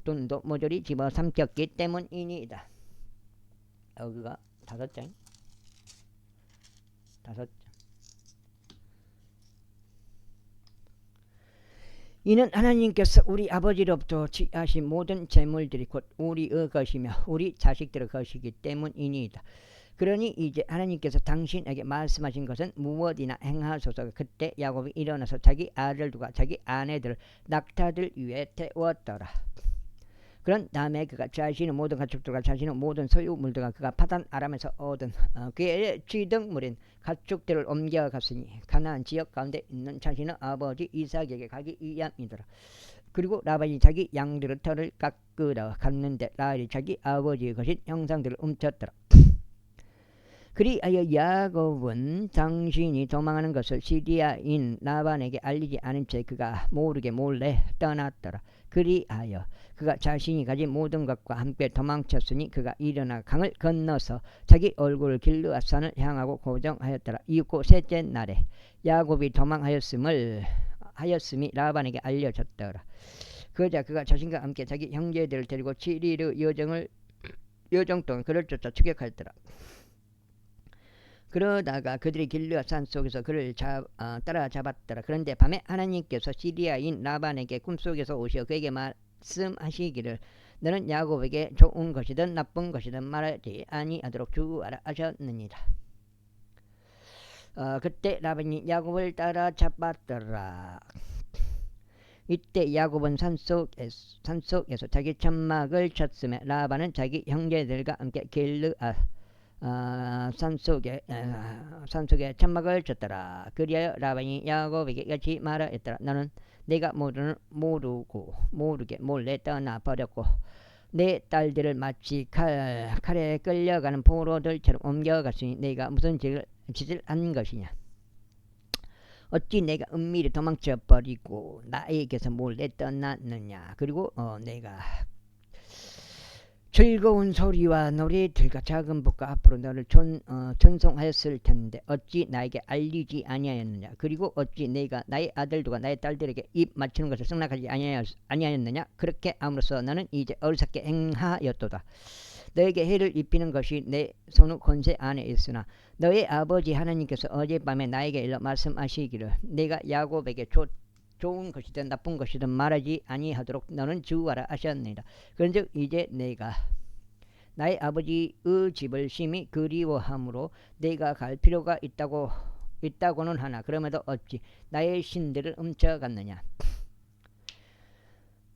돈도 모조리 집어삼켰기 때문이니이다. 여기가 5장. 이는 하나님께서 우리 아버지로부터 취하신 모든 재물들이 곧 우리의 것이며 우리 자식들의 것이기 때문이니이다. 그러니 이제 하나님께서 당신에게 말씀하신 것은 무엇이나 행하소서. 그때 야곱이 일어나서 자기 아들들과 자기 아내들을 낙타들 위에 태웠더라. 그런 다음에 그가 자신의 모든 가축들과 자신의 모든 소유물들과 그가 파단 아람에서 얻은 그의 취득물인 가축들을 옮겨갔으니 가나안 지역 가운데 있는 자신의 아버지 이삭에게 가기 위함이더라. 그리고 라반이 자기 양들의 털을 깎으러 갔는데 라헬이 자기 아버지의 것인 형상들을 훔쳤더라. 그리하여 야곱은 당신이 도망하는 것을 시리아인 라반에게 알리지 않은 채 그가 모르게 몰래 떠났더라. 그리하여 그가 자신이 가진 모든 것과 함께 도망쳤으니 그가 일어나 강을 건너서 자기 얼굴을 길르앗산을 향하고 고정하였더라. 이윽고 셋째 날에 야곱이 도망하였음이 라반에게 알려졌더라. 그러자 그가 자신과 함께 자기 형제들을 데리고 7일의 여정 동안 그를 쫓아 추격하였더라. 그러다가 그들이 길르앗산 속에서 그를 따라잡았더라. 그런데 밤에 하나님께서 시리아인 라반에게 꿈속에서 오시어 그에게 말씀하시기를 너는 야곱에게 좋은 것이든 나쁜 것이든 말하지 아니하도록 주의하라 하셨느니라. 그때 라반이 야곱을 따라잡았더라. 이때 야곱은 산속에서 자기 천막을 쳤으며 라반은 자기 형제들과 함께 길르앗 산속에 천막을 쳤더라. 그리하여 라반이 야곱에게 이같이 말하였더라. 너는 내가 모르게 몰래 떠나버렸고 내 딸들을 마치 칼에 끌려가는 포로들처럼 옮겨갔으니 내가 무슨 짓을 한 것이냐. 어찌 내가 은밀히 도망쳐버리고 나에게서 몰래 떠났느냐. 그리고 내가 즐거운 소리와 노래들과 작은 복과 앞으로 너를 찬송하였을 텐데 어찌 나에게 알리지 아니하였느냐. 그리고 어찌 내가 나의 아들들과 나의 딸들에게 입 맞추는 것을 승낙하지 아니하였느냐. 그렇게 함으로써 너는 이제 어리석게 행하였도다. 너에게 해를 입히는 것이 내 손의 권세 안에 있으나 너의 아버지 하나님께서 어젯밤에 나에게 일러 말씀하시기를 내가 야곱에게 좋은 것이든 나쁜 것이든 말하지 아니하도록 너는 주의하라 하셨느니라. 그런즉 이제 내가 나의 아버지의 집을 심히 그리워하므로 내가 갈 필요가 있다고는 하나 그럼에도 어찌 나의 신들을 훔쳐갔느냐.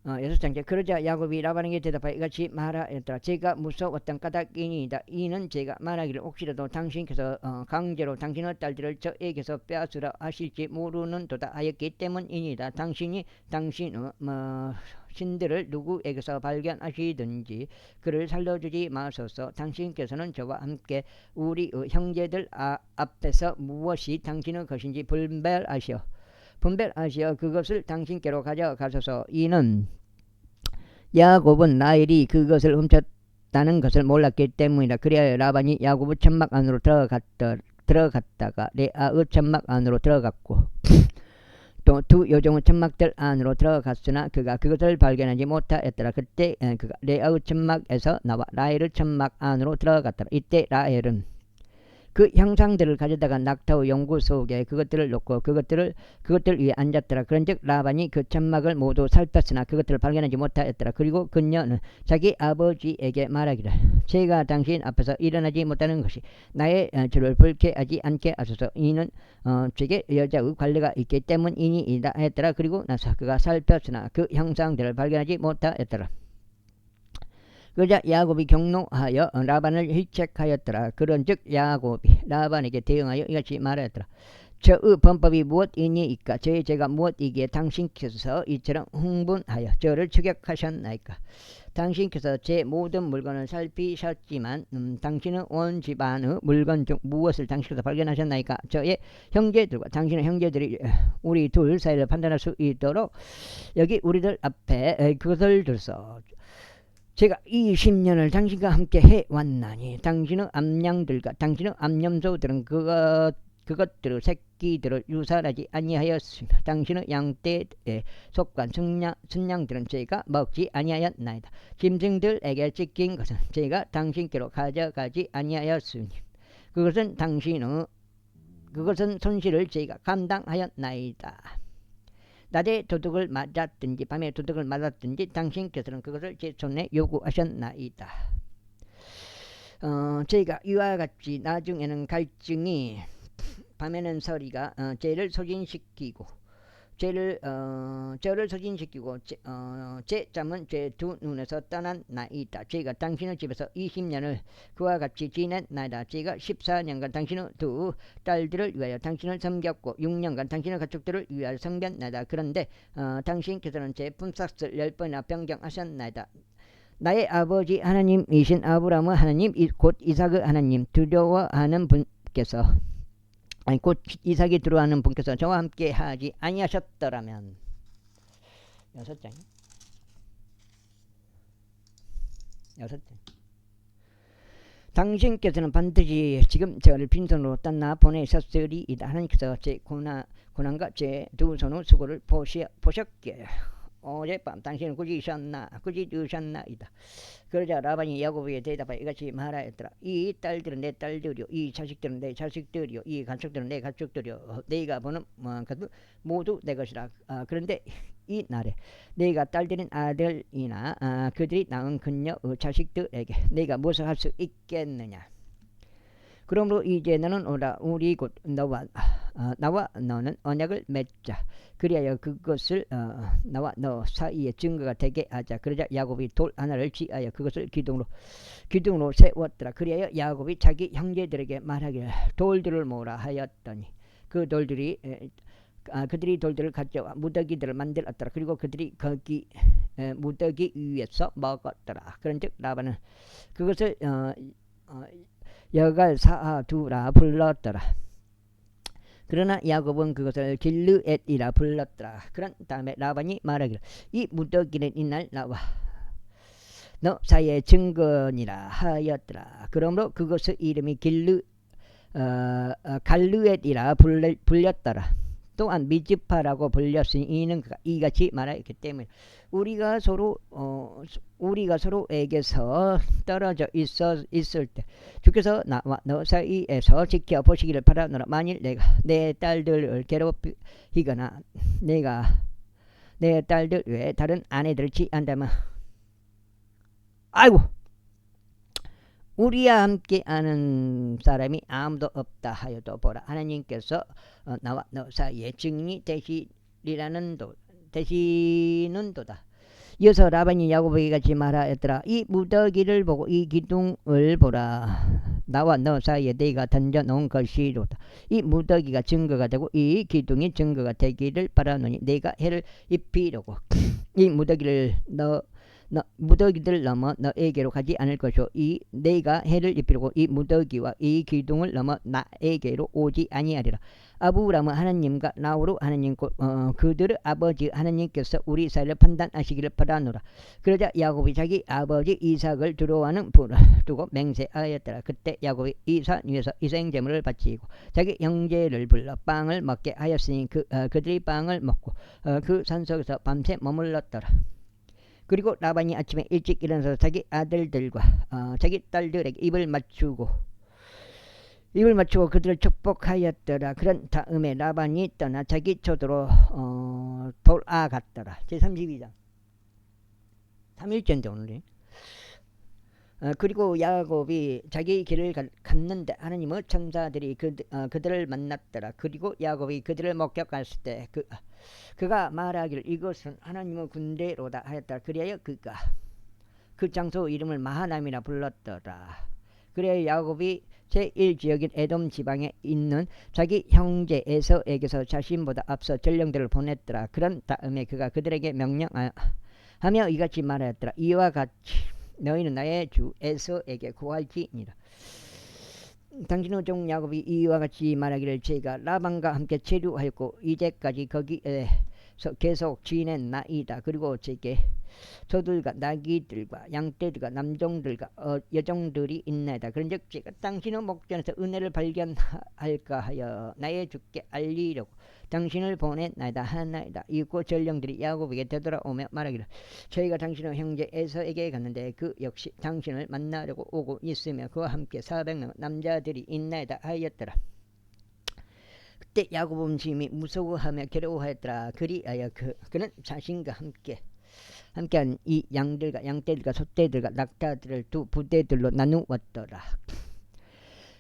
6장째. 그러자 야곱이 라반에게 대답하여 이같이 말하였더라. 제가 무서웠던 까닭이니이다. 이는 제가 말하기를 혹시라도 당신께서 강제로 당신의 딸들을 저에게서 빼앗으라 하실지 모르는도다 하였기 때문이니이다. 당신의 신들을 누구에게서 발견하시든지 그를 살려주지 마소서. 당신께서는 저와 함께 우리 형제들 앞에서 무엇이 당신의 것인지 분별하시어 그것을 당신께로 가져가소서. 이는 야곱은 라헬이 그것을 훔쳤다는 것을 몰랐기 때문이다. 그래야 라반이 야곱의 천막 안으로 들어갔다가 레아의 천막 안으로 들어갔고 또 두 여종의 천막들 안으로 들어갔으나 그가 그것을 발견하지 못하였더라. 그때 그가 레아의 천막에서 나와 라헬의 천막 안으로 들어갔더라. 이때 라헬은 그 형상들을 가져다가 낙타의 용구 속에 그것들을 놓고 그것들 위에 앉았더라. 그런즉 라반이 그 천막을 모두 살폈으나 그것들을 발견하지 못하였더라. 그리고 그녀는 자기 아버지에게 말하기를 제가 당신 앞에서 일어나지 못하는 것이 나의 주를 불쾌하지 않게 하소서. 이는 제게 여자의 관례가 있기 때문이니이다 했더라. 그리고 나서 그가 살폈으나 그 형상들을 발견하지 못하였더라. 그러자 야곱이 경노하여 라반을 힐책하였더라. 그런즉 야곱이 라반에게 대응하여 이같이 말하였더라. 저의 범법이 무엇이니이까? 저의 죄가 무엇이기에 당신께서 이처럼 흥분하여 저를 추격하셨나이까? 당신께서 제 모든 물건을 살피셨지만 당신은 온 집안의 물건 중 무엇을 당신께서 발견하셨나이까? 저의 형제들과 당신의 형제들이 우리 둘 사이를 판단할 수 있도록 여기 우리들 앞에 그것을 들서 제가 20년을 당신과 함께 해왔나니 당신의 암양들과 당신의 암염소들은 그것들의 새끼들을 유산하지 아니하였으며 당신의 양떼에 속한 순양들은 제가 먹지 아니하였나이다. 짐승들에게 찢긴 것은 제가 당신께로 가져가지 아니하였으니 그것은 손실을 제가 감당하였나이다. 낮에 도둑을 맞았든지 밤에 도둑을 맞았든지 당신께서는 그것을 제 손에 요구하셨나이다. 제가 이와 같이 나중에는 갈증이 밤에는 서리가 저를 소진시키고 제 잠은 제 두 눈에서 떠났나이다. 제가 당신의 집에서 20년을 그와 같이 지냈나이다. 제가 14년간 당신의 두 딸들을 위하여 당신을 섬겼고 6년간 당신의 가축들을 위하여 섬겼나이다. 그런데 당신께서는 제 품삯을 10번이나 변경하셨나이다. 나의 아버지 하나님이신 아브라함의 하나님 곧 이삭의 하나님 두려워하는 분께서 곧 이삭이 들어가는 분께서 저와 함께 하지 아니하셨더라면 6장 당신께서는 반드시 지금 저를 빈손으로 떠나 보내셨으리이다. 하나님께서 제 고난과 제 두 손의 수고를 보셨기에 어젯밤 당신은 굳이 드셨나이다. 그러자 라반이 야곱에게 대답하여 이같이 말하였더라. 이 딸들은 내 딸들이요 이 자식들은 내 자식들이요 이 가축들은 내 가축들이요 네가 보는 것은 모두 내 것이라. 그런데 이 날에 네가 딸들인 아들이나 그들이 낳은 그녀의 자식들에게 네가 무엇을 할 수 있겠느냐. 그러므로 이제 너는 오라. 우리 곧 나와 너는 언약을 맺자. 그리하여 그것을 나와 너 사이에 증거가 되게 하자. 그러자 야곱이 돌 하나를 취하여 그것을 기둥으로 세웠더라. 그리하여 야곱이 자기 형제들에게 말하기를 돌들을 모으라 하였더니 그들이 돌들을 가져와 무더기들을 만들었더라. 그리고 그들이 거기 무더기 위에서 먹었더라. 그런즉 라반은 그것을 여갈사두라 불렀더라. 그러나 야곱은 그것을 길르엣이라 불렀더라. 그런 다음에 라반이 말하기를 이 무더기는 이날 나와 너 사이의 증거니라 하였더라. 그러므로 그것의 이름이 갈르엣이라 불렸더라. 또한 미즈파라고 불렸으니 이는 이같이 말하였기 때문에 우리가 서로에게서 떨어져 있을 때 주께서 나와 너 사이에서 지켜보시기를 바라노라. 만일 내가 내 딸들을 괴롭히거나 내가 내 딸들 외에 다른 아내들을 취한다면 아이고 우리와 함께 하는 사람이 아무도 없다 하여도 보라. 하나님께서 나와 너 사이에 증인이 되시는도다. 이어서 라반이 야곱에게 같이 말하였더라. 이 무더기를 보고 이 기둥을 보라. 나와 너 사이에 네가 던져놓은 것이로다. 이 무더기가 증거가 되고 이 기둥이 증거가 되기를 바라노니 네가 해를 입히려고 이 무더기들 넘어 너에게로 가지 않을 것이요 네가 해를 입히려고 이 무더기와 이 기둥을 넘어 나에게로 오지 아니하리라. 아브라함은 하나님과 나홀로 하나님 그들의 아버지 하나님께서 우리 사이를 판단하시기를 바라노라. 그러자 야곱이 자기 아버지 이삭을 두려워하는 분을 두고 맹세하였더라. 그때 야곱이 이 산 위에서 희생제물을 바치고 자기 형제를 불러 빵을 먹게 하였으니 그들이 빵을 먹고 그 산속에서 밤새 머물렀더라. 그리고 라반이 아침에 일찍 일어나서 자기 아들들과 자기 딸들에게 입을 맞추고 그들을 축복하였더라. 그런 다음에 라반이 떠나 자기 초도로 돌아갔더라. 제32장 3일째인데 오늘이. 그리고 야곱이 자기 길을 갔는데 하나님의 천사들이 그들을 만났더라. 그리고 야곱이 그들을 목격했을 때 그가 말하기를 이것은 하나님의 군대로다 하였더라. 그리하여 그가 그 장소 이름을 마하남이라 불렀더라. 그래 야곱이 제1지역인 에돔 지방에 있는 자기 형제 에서에게서 자신보다 앞서 전령들을 보냈더라. 그런 다음에 그가 그들에게 명령하며 이같이 말하였더라. 이와 같이 너희는 나의 주 에서에게 구할지니라. 당신의 종 야곱이 이와 같이 말하기를 제가 라반과 함께 체류하였고 이제까지 거기에서 계속 지낸나이다. 그리고 제게 소들과 나귀들과 양떼들과 남종들과 여종들이 있나이다. 그런즉 제가 당신의 목전에서 은혜를 발견할까 하여 나의 주께 알리려고 당신을 보냈나이다 하나이다. 이윽고 전령들이 야곱에게 되돌아오며 말하기를 저희가 당신의 형제 에서에게 갔는데 그 역시 당신을 만나려고 오고 있으며 그와 함께 400명 남자들이 있나이다 하였더라. 그때 야곱은 심히 무서워하며 괴로워하였더라. 그리하여 그는 자신과 함께한 이 양들과 양떼들과 소떼들과 낙타들을 두 부대들로 나누었더라.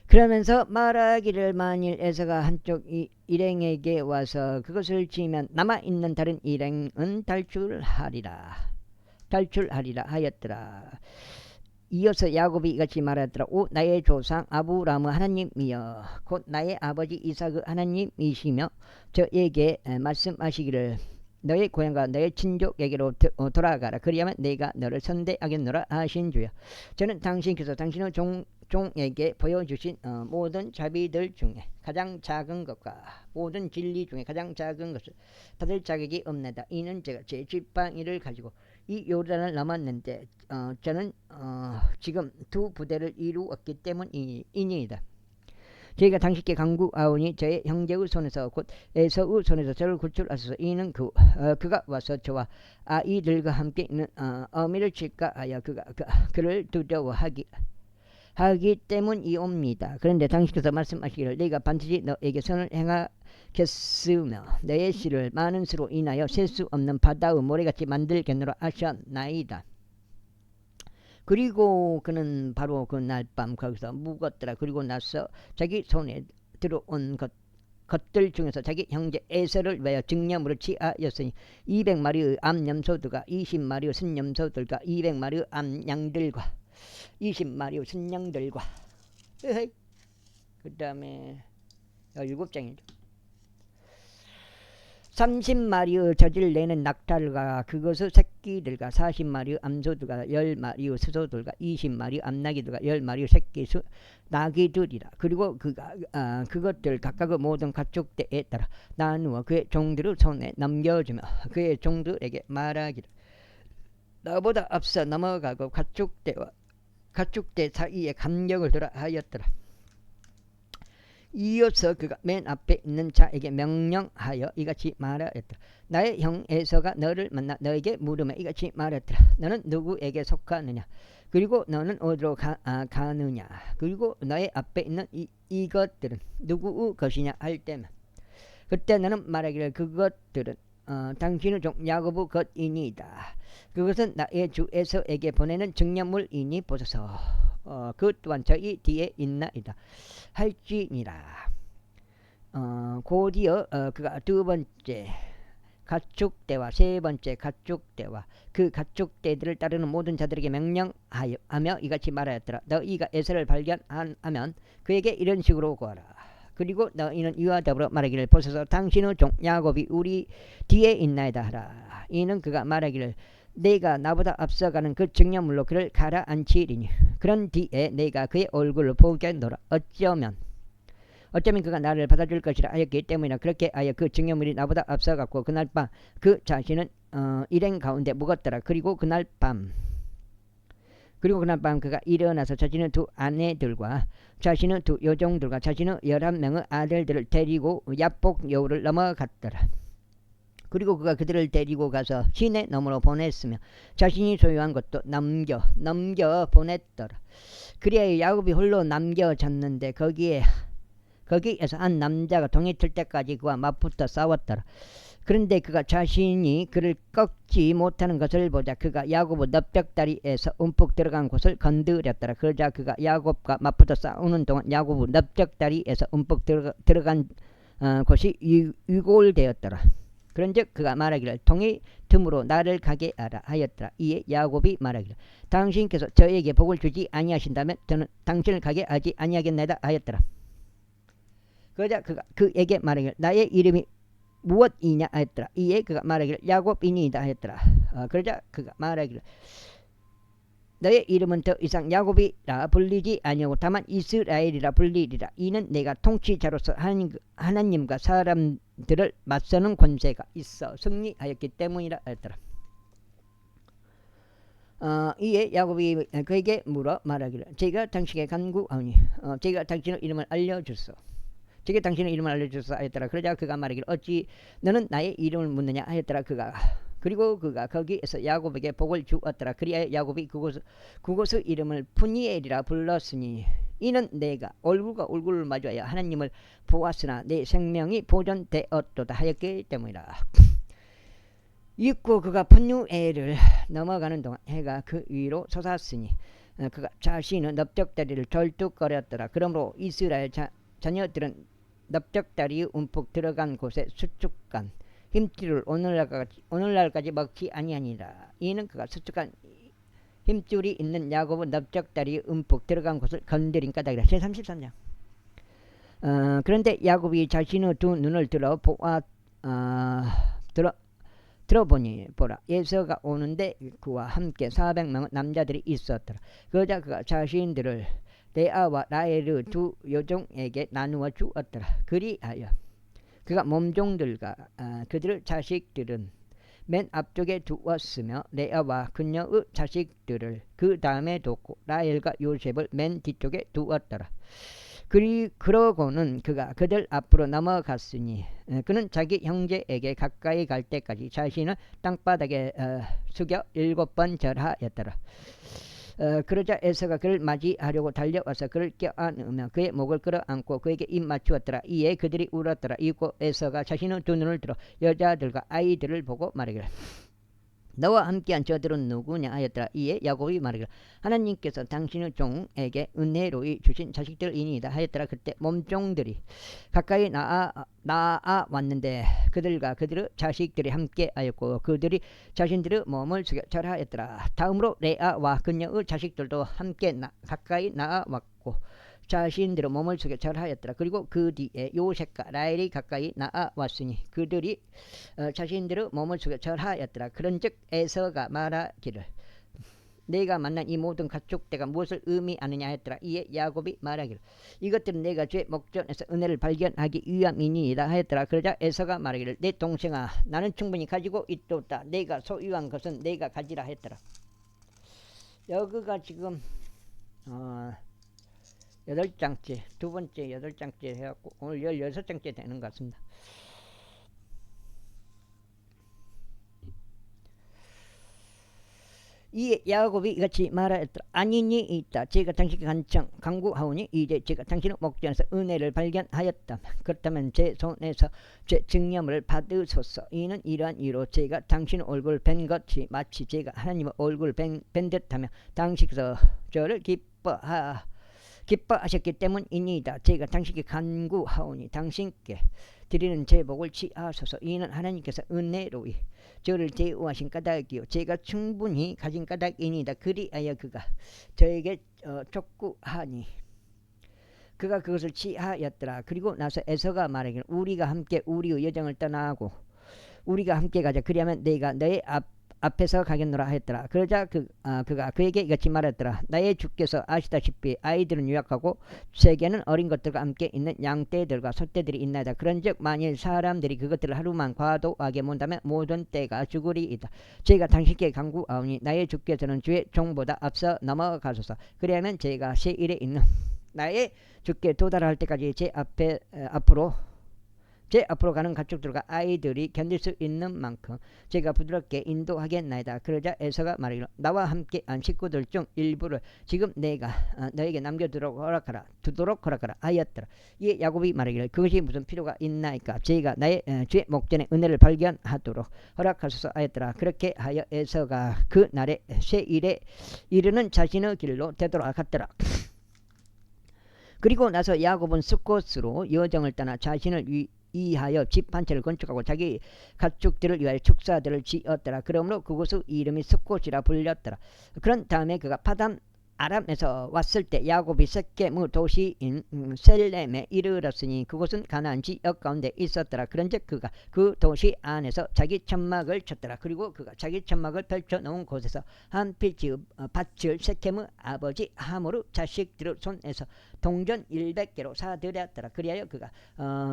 그러면서 말하기를 만일 에서가 한쪽 일행에게 와서 그것을 지면 남아있는 다른 일행은 탈출하리라 하였더라. 이어서 야곱이 이같이 말하더라. 오 나의 조상 아브라함의 하나님이여 곧 나의 아버지 이삭의 하나님이시며 저에게 말씀하시기를 너의 고향과 너의 친족에게로 돌아가라. 그리하면 내가 너를 선대하겠노라 하신 주여. 저는 당신께서 당신의 종에게 보여주신 모든 자비들 중에 가장 작은 것과 모든 진리 중에 가장 작은 것을 받을 자격이 없나이다. 이는 제가 제 지팡이를 가지고 이 요단을 넘었는데 저는 지금 두 부대를 이루었기 때문이니이다. 저희가 당신께 간구하오니 저의 형제의 손에서 곧 에서의 손에서 저를 구출하소서. 이는 그가 와서 저와 아이들과 함께 있는 어미를 칠까 하여 그를 두려워하기 때문이옵니다. 그런데 당신께서 말씀하시기를 내가 반드시 너에게 선을 행하겠으며 너의 씨를 많은 수로 인하여 셀 수 없는 바다의 모래같이 만들겠노라 하셨나이다. 그리고 그는 바로 그날 밤 거기서 묵었더라. 그리고 나서 자기 손에 들어온 것들 중에서 자기 형제 에서를 위하여 증여물을 취하였으니 200마리의 암염소들과 20마리의 순염소들과 200마리의 암양들과 20마리의 순양들과 그 다음에 7장이죠. 30마리의 젖을 내는 낙타들과 그것의 새끼들과 40마리의 암소들과 10마리의 수소들과 20마리의 암나귀들과 10마리의 새끼 나귀들이라. 그리고 그것들 각각의 모든 가축대에 따라 나누어 그의 종들의 손에 넘겨주며 그의 종들에게 말하기를 나보다 앞서 넘어가고 가축대 사이에 감격을 두라 하였더라. 이어서 그가 맨 앞에 있는 자에게 명령하여 이같이 말하였다. 나의 형 에서가 너를 만나 너에게 물으며 이같이 말했더라. 너는 누구에게 속하느냐? 그리고 너는 어디로 가느냐? 그리고 너의 앞에 있는 이것들은 누구의 것이냐 할 때면 그때 너는 말하기를 그것들은 당신의 종 야곱의 것이니이다. 그것은 나의 주 에서에게 보내는 증여물이니 보소서. 그 또한 저희 뒤에 있나이다 할지니라. 곧이어 그가 두 번째 가축대와 세 번째 가축대와 그 가축대들을 따르는 모든 자들에게 명령하며 이같이 말하였더라. 너희가 에서를 발견하면 그에게 이런 식으로 구하라. 그리고 너희는 이와 더불어 말하기를 보소서 당신의 종 야곱이 우리 뒤에 있나이다 하라. 이는 그가 말하기를 내가 나보다 앞서가는 그 증여물로 그를 가라앉히리니 그런 뒤에 내가 그의 얼굴을 보겠노라. 어쩌면 그가 나를 받아줄 것이라 하였기 때문이라. 그렇게 하여 그 증여물이 나보다 앞서갔고 그날 밤 그 자신은 일행 가운데 묵었더라. 그리고 그날 밤 그가 일어나서 자신의 두 아내들과 자신의 두 여종들과 자신의 11명의 아들들을 데리고 야복 여우를 넘어갔더라. 그리고 그가 그들을 데리고 가서 시내 너머로 보냈으며 자신이 소유한 것도 넘겨 보냈더라. 그리하여 야곱이 홀로 남겨졌는데 거기에서 한 남자가 동이 틀 때까지 그와 맞붙어 싸웠더라. 그런데 그가 자신이 그를 꺾지 못하는 것을 보자 그가 야곱의 넓적다리에서 움푹 들어간 곳을 건드렸더라. 그러자 그가 야곱과 맞붙어 싸우는 동안 야곱의 넓적다리에서 움푹 들어간 곳이 유골되었더라. 그런즉 그가 말하기를 동의 틈으로 나를 가게 하라 하였더라. 이에 야곱이 말하기를 당신께서 저에게 복을 주지 아니하신다면 저는 당신을 가게 하지 아니하겠나이다 하였더라. 그러자 그가 그에게 말하기를 나의 이름이 무엇이냐 하였더라. 이에 그가 말하기를 야곱이니이다 하였더라. 그러자 그가 말하기를 너의 이름은 더 이상 야곱이라 불리지 아니하고 다만 이스라엘이라 불리리라. 이는 내가 통치자로서 하나님과 사람들을 맞서는 권세가 있어 승리하였기 때문이라 하였더라. 이에 야곱이 그에게 물어 말하기를 제가 당신에게 간구하오니 제가 당신의 이름을 알려주소. 제게 당신의 이름을 알려주소 하였더라. 그러자 그가 말하기를 어찌 너는 나의 이름을 묻느냐 하였더라. 그리고 그가 거기에서 야곱에게 복을 주었더라. 그리하여 야곱이 그곳의 이름을 푸니엘이라 불렀으니 이는 내가 얼굴과 얼굴을 마주하여 하나님을 보았으나 내 생명이 보존되었도다 하였기 때문이라. 있고 그가 푸니엘을 넘어가는 동안 해가 그 위로 솟았으니 그가 자신의 넓적다리를 절뚝거렸더라. 그러므로 이스라엘 자녀들은 넓적다리의 움푹 들어간 곳에 수축간 힘줄을 오늘날까지 먹지 아니하니라. 이는 그가 수축한 힘줄이 있는 야곱은 넓적다리의 움푹 들어간 곳을 건드린 까닭이라. 제33장. 그런데 야곱이 자신의 두 눈을 들어보니 보라 에서가 오는데 그와 함께 400명의 남자들이 있었더라. 그러자 그가 자신들을 레아와 라헬의 두 여종에게 나누어 주었더라. 그리하여 그가 몸종들과 그들의 자식들은 맨 앞쪽에 두었으며 레아와 그녀의 자식들을 그 다음에 뒀고 라헬과 요셉을 맨 뒤쪽에 두었더라. 그러고는 그가 그들 앞으로 넘어갔으니 그는 자기 형제에게 가까이 갈 때까지 자신을 땅바닥에 숙여 7번 절하였더라. 그러자 에서가 그를 맞이하려고 달려와서 그를 껴안으며 그의 목을 끌어안고 그에게 입 맞추었더라. 이에 그들이 울었더라. 이고 에서가 자신의 두 눈을 들어 여자들과 아이들을 보고 말하기를 너와 함께한 저들은 누구냐 하였더라. 이에 야곱이 말하기를 하나님께서 당신의 종에게 은혜로이 주신 자식들이니이다 하였더라. 그때 몸종들이 가까이 나아 왔는데 그들과 그들의 자식들이 함께하였고 그들이 자신들의 몸을 숙여 절하였더라. 다음으로 레아와 그녀의 자식들도 함께 가까이 나아왔고 자신들의 몸을 숙여 절하였더라. 그리고 그 뒤에 요셉과 라헬이 가까이 나아왔으니 그들이 자신들의 몸을 숙여 절하였더라. 그런즉 에서가 말하기를 내가 만난 이 모든 가축대가 무엇을 의미하느냐 했더라. 이에 야곱이 말하기를 이것들은 내가 주의 목전에서 은혜를 발견하기 위함이니이다 하였더라. 그러자 에서가 말하기를 내 동생아 나는 충분히 가지고 있도다. 내가 소유한 것은 내가 가지라 했더라. 여기가 지금 8장째 두 번째 8장째 해갖고 오늘 16장째 되는 것 같습니다. 이 야곱이 이같이 말하였더라. 아니니 있다. 제가 당신께 간구하오니 이제 제가 당신의 목전에서 은혜를 발견하였다. 그렇다면 제 손에서 죄 증명을 받으소서. 이는 이러한 이유로 제가 당신의 얼굴을 뵌 것이 마치 제가 하나님의 얼굴을 뵌 듯하며 당신께서 저를 기뻐하셨기 때문이니이다. 제가 당신께 간구하오니 당신께 드리는 제 복을 취하소서. 이는 하나님께서 은혜로이 저를 대우하신 까닭이요 제가 충분히 가진 까닭이니이다. 그리하여 그가 저에게 촉구하니 그가 그것을 취하였더라. 그리고 나서 에서가 말하기를 우리가 함께 우리의 여정을 떠나고 우리가 함께 가자. 그리하면 내가 너의 앞에서 가겠노라 하였더라. 그러자 그가 그에게 이같이 말했더라. 나의 주께서 아시다시피 아이들은 유약하고 세계는 어린 것들과 함께 있는 양떼들과 소떼들이 있나이다. 그런즉 만일 사람들이 그것들을 하루만 과도하게 본다면 모든 떼가 죽으리이다. 제가 당신께 간구하오니 나의 주께서는 주의 종보다 앞서 넘어가소서. 그리하면 제가 세일에 있는 나의 주께 도달할 때까지 제 앞으로 가는 가축들과 아이들이 견딜 수 있는 만큼 제가 부드럽게 인도하겠나이다. 그러자 에서가 말하기를 나와 함께 한 식구들 중 일부를 지금 내가 너에게 남겨두도록 허락하라 하였더라. 이에 야곱이 말하기를 그것이 무슨 필요가 있나이까. 제가 나의 주의 목전에 은혜를 발견하도록 허락하소서 하였더라. 그렇게 하여 에서가 그 날에 세일에 이르는 자신의 길로 되돌아갔더라. 그리고 나서 야곱은 스콧으로 여정을 떠나 자신을 이하여 집 한 채를 건축하고 자기 가축들을 위하여 축사들을 지었더라. 그러므로 그곳의 이름이 스콧이라 불렸더라. 그런 다음에 그가 파단 아람에서 왔을 때 야곱이 섹겜의 도시인 셀렘에 이르렀으니 그곳은 가나안 지역 가운데 있었더라. 그런즉 그가 그 도시 안에서 자기 천막을 쳤더라. 그리고 그가 자기 천막을 펼쳐놓은 곳에서 한 필지의 밭을 섹겜의 아버지 하모르 자식들의 손에서 동전 100개로 사들였더라. 그리하여 그가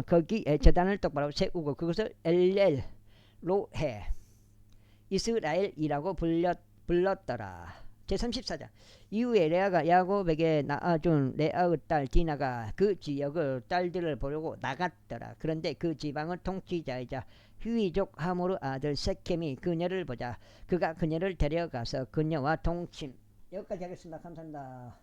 거기에 제단을 똑바로 세우고 그것을 엘렐 로해 이스라엘이라고 불렀더라. 제34장 이후에 레아가 야곱에게 낳아준 레아의 딸 디나가 그 지역의 딸들을 보려고 나갔더라. 그런데 그 지방의 통치자이자 휴이족 하모르 아들 섹겜이 그녀를 보자 그가 그녀를 데려가서 그녀와 동침. 여기까지 하겠습니다. 감사합니다.